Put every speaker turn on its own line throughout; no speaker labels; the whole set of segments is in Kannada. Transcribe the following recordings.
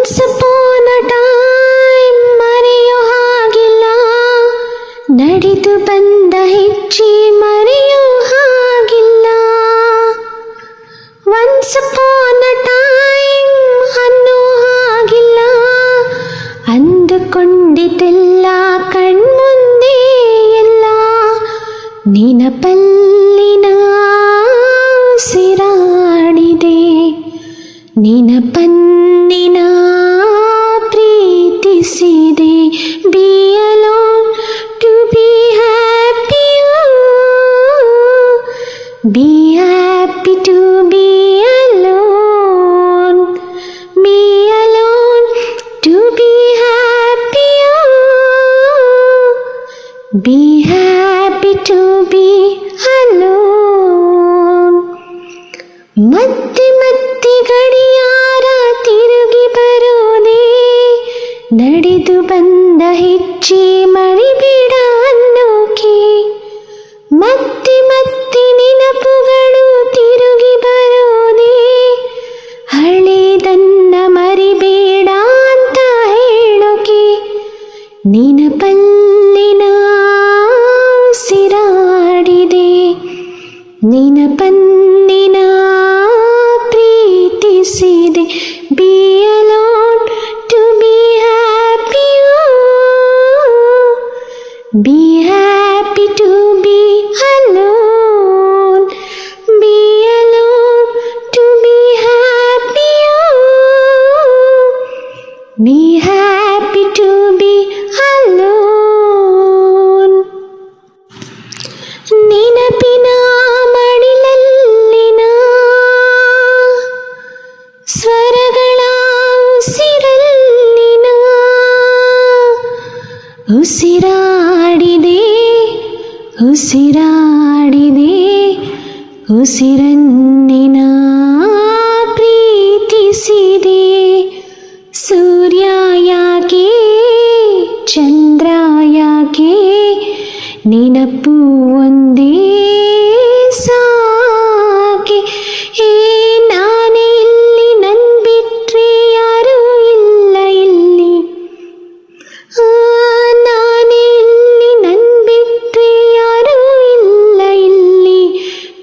ಒನ್ಸ್ ಅಪಾನ್ ಅ ಟೈಮ್ ಮರೆಯೋ ಹಾಗಿಲ್ಲ, ನಡೆದು ಬಂದ ಹೆಜ್ಜೆ ಮರೆಯೋ ಹಾಗಿಲ್ಲ. ಒನ್ಸ್ ಅಪಾನ್ ಅ ಟೈಮ್ ಅನ್ನೋ ಹಾಗಿಲ್ಲ, ಅಂದುಕೊಂಡಿದ್ದೆಲ್ಲ ಕಣ್ಮುಂದೆ ಎಲ್ಲ ನೆನಪಲ್ಲಿನ ಉಸಿರಾಡಿದೆ, ನೆನಪನ್ನಿನ ಪ್ರೀತಿಸಿದೆ. Be alone to be happy, be happy to be alone, be alone to be happy, be happy to be alone. ಮತ್ತೆ ಮತ್ತೆ ಗಡಿಯಾರ ತಿರುಗಿ ಬರೋದೇ, ನಡೆದು ಬಂದ ಹೆಜ್ಜೆ ಮರಿಬೇಡ ಅನ್ನೋಕೆ. ಮತ್ತೆ ಮತ್ತೆ ನೆನಪುಗಳು ತಿರುಗಿ ಬರೋದೇ, ಹಳೆದನ್ನ ಮರಿಬೇಡ ಅಂತ ಹೇಳೋಕೆ. ನೆನಪಲ್ಲಿನ ಉಸಿರಾಡಿದೆ, ನೆನಪನ್ನಿನ ಪ್ರೀತಿಸಿದೆ. Be alone to be happy, be happy to be alone, be alone to be happy, be happy to be alone. ನೆನಪಿನ ಮಡಿಲಲ್ಲಿನ ಸ್ವರಗಳ ಉಸಿರಲ್ಲಿನ ಉಸಿರಾಡಿದೆ, ಉಸಿರಾಡಿದೆ, ಉಸಿರನ್ನಿನ ಪ್ರೀತಿಸಿದೆ. ಸೂರ್ಯ ಯಾಕೆ ಚಂದ್ರ ಯಾಕೆ, ನೆನಪು ಒಂದೇ ಸಾಕೆ. ಹೇ ನಾನೇ ಇಲ್ಲಿ, ನನ್ ಬಿಟ್ರೆ ಯಾರೂ ಇಲ್ಲ ಇಲ್ಲಿ. ನಾನೇ ಇಲ್ಲಿ, ನನ್ ಬಿಟ್ರೆ ಯಾರೂ ಇಲ್ಲ ಇಲ್ಲಿ.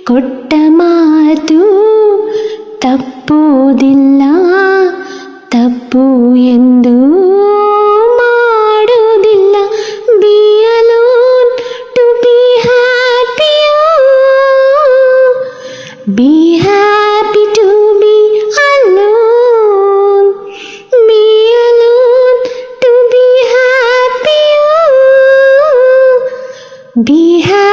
ಕೊಟ್ಟ ಮಾತು ತಪ್ಪೋದಿಲ್ಲ, ತಪ್ಪು ಎಂದು ಮಾಡೋದಿಲ್ಲ. Be alone to be happy, be happy to be alone, be alone to be happy, be happy.